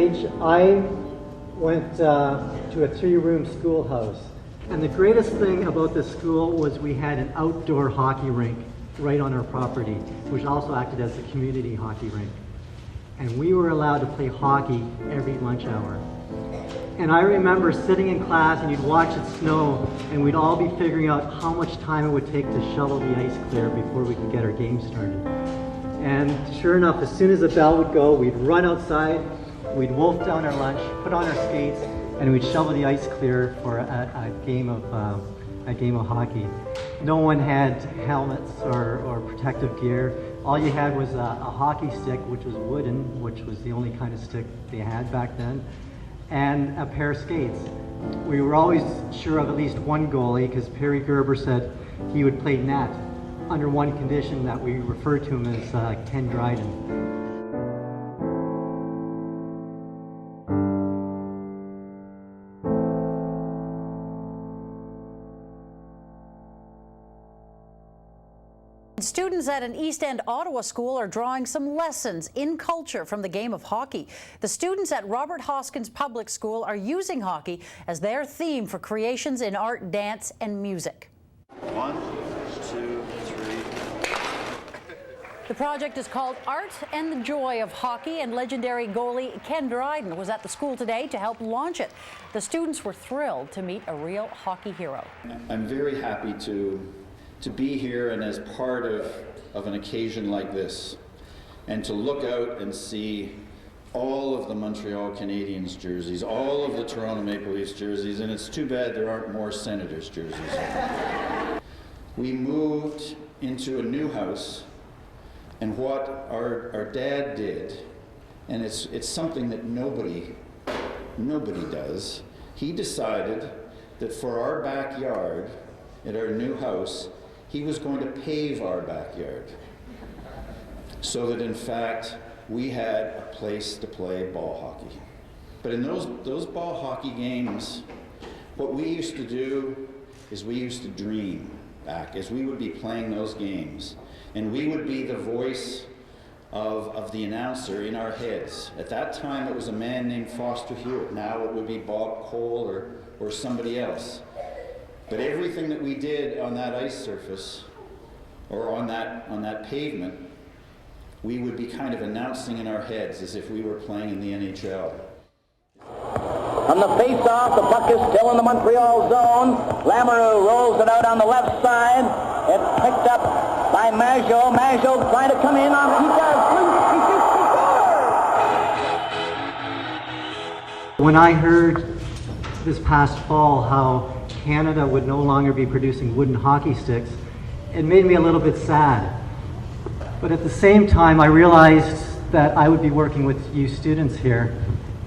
age, I went to a 3-room schoolhouse. And the greatest thing about this school was we had an outdoor hockey rink right on our property, which also acted as a community hockey rink. And we were allowed to play hockey every lunch hour. And I remember sitting in class and you'd watch it snow and we'd all be figuring out how much time it would take to shovel the ice clear before we could get our game started. And sure enough, as soon as the bell would go, we'd run outside, we'd wolf down our lunch, put on our skates, and we'd shovel the ice clear for a game of hockey. No one had helmets or protective gear. All you had was a hockey stick, which was wooden, which was the only kind of stick they had back then, and a pair of skates. We were always sure of at least one goalie because Perry Gerber said he would play net under one condition that we referred to him as Ken Dryden. Students at an East End Ottawa school are drawing some lessons in culture from the game of hockey. The students at Robert Hopkins Public School are using hockey as their theme for creations in art, dance, and music. 1, 2, 3. The project is called Art and the Joy of Hockey, and legendary goalie Ken Dryden was at the school today to help launch it. The students were thrilled to meet a real hockey hero. I'm very happy to be here and as part of an occasion like this, and to look out and see all of the Montreal Canadiens jerseys, all of the Toronto Maple Leafs jerseys, and it's too bad there aren't more Senators jerseys. We moved into a new house, and what our dad did, and it's something that nobody does, he decided that for our backyard at our new house, he was going to pave our backyard so that in fact we had a place to play ball hockey. But in those ball hockey games, what we used to do is we used to dream back as we would be playing those games, and we would be the voice of the announcer in our heads. At that time it was a man named Foster Hewitt. Now it would be Bob Cole or somebody else. But everything that we did on that ice surface or on that pavement, we would be kind of announcing in our heads as if we were playing in the NHL. On the face-off, the puck is still in the Montreal zone. Lamoureux rolls it out on the left side. It's picked up by Majot. Majot trying to come in on. He does. He shoots. He scores! When I heard this past fall how Canada would no longer be producing wooden hockey sticks, it made me a little bit sad. But at the same time, I realized that I would be working with you students here,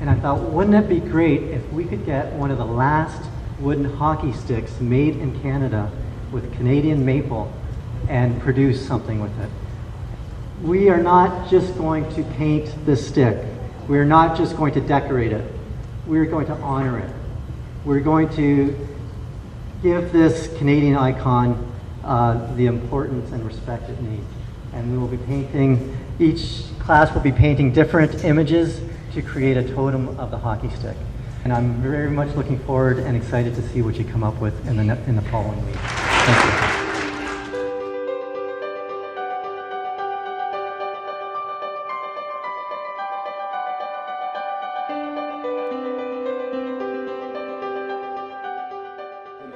and I thought, wouldn't it be great if we could get one of the last wooden hockey sticks made in Canada with Canadian maple and produce something with it. We are not just going to paint this stick. We are not just going to decorate it. We are going to honor it. We're going to give this Canadian icon the importance and respect it needs. And we will be painting, each class will be painting different images to create a totem of the hockey stick. And I'm very much looking forward and excited to see what you come up with in the following week. Thank you.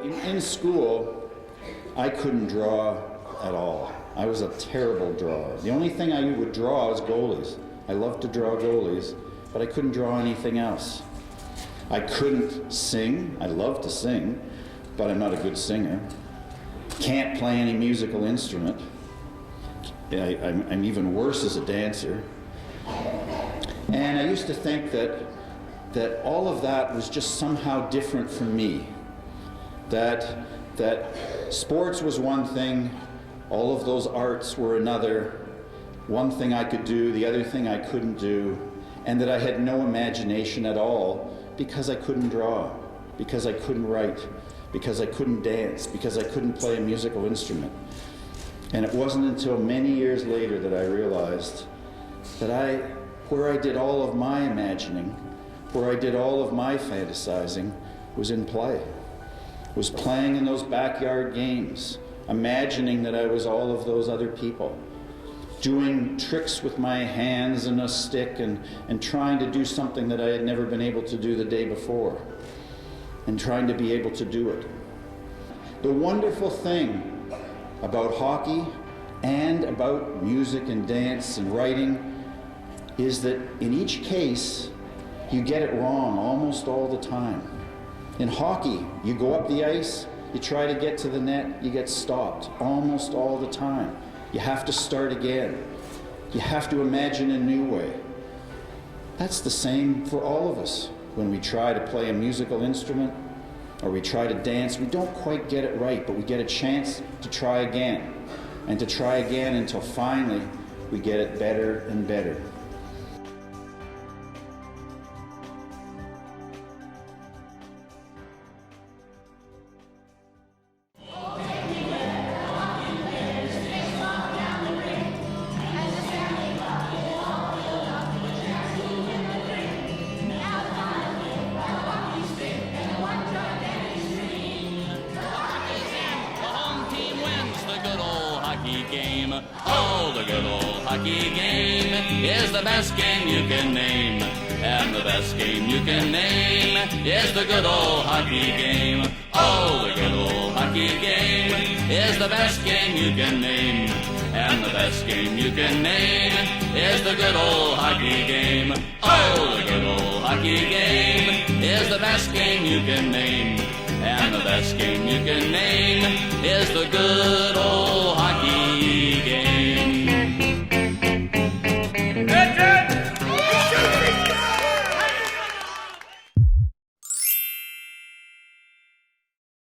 In school, I couldn't draw at all. I was a terrible drawer. The only thing I would draw was goalies. I loved to draw goalies, but I couldn't draw anything else. I couldn't sing. I love to sing, but I'm not a good singer. Can't play any musical instrument. I'm even worse as a dancer. And I used to think that all of that was just somehow different from me. That sports was one thing, all of those arts were another, one thing I could do, the other thing I couldn't do, and that I had no imagination at all because I couldn't draw, because I couldn't write, because I couldn't dance, because I couldn't play a musical instrument. And it wasn't until many years later that I realized that where I did all of my imagining where I did all of my fantasizing was in play. Was playing in those backyard games, imagining that I was all of those other people, doing tricks with my hands and a stick and trying to do something that I had never been able to do the day before, and trying to be able to do it. The wonderful thing about hockey and about music and dance and writing is that in each case, you get it wrong almost all the time. In hockey, you go up the ice, you try to get to the net, you get stopped almost all the time. You have to start again. You have to imagine a new way. That's the same for all of us. When we try to play a musical instrument or we try to dance, we don't quite get it right, but we get a chance to try again and to try again until finally we get it better and better. Game. Oh, the good old hockey game is the best game you can name. And the best game you can name is the good old hockey game. Oh, the good old hockey game is the best game you can name. And the best game you can name is the good old hockey game. Oh, the good old hockey game is the best game you can name. And the best game you can name is the good old hockey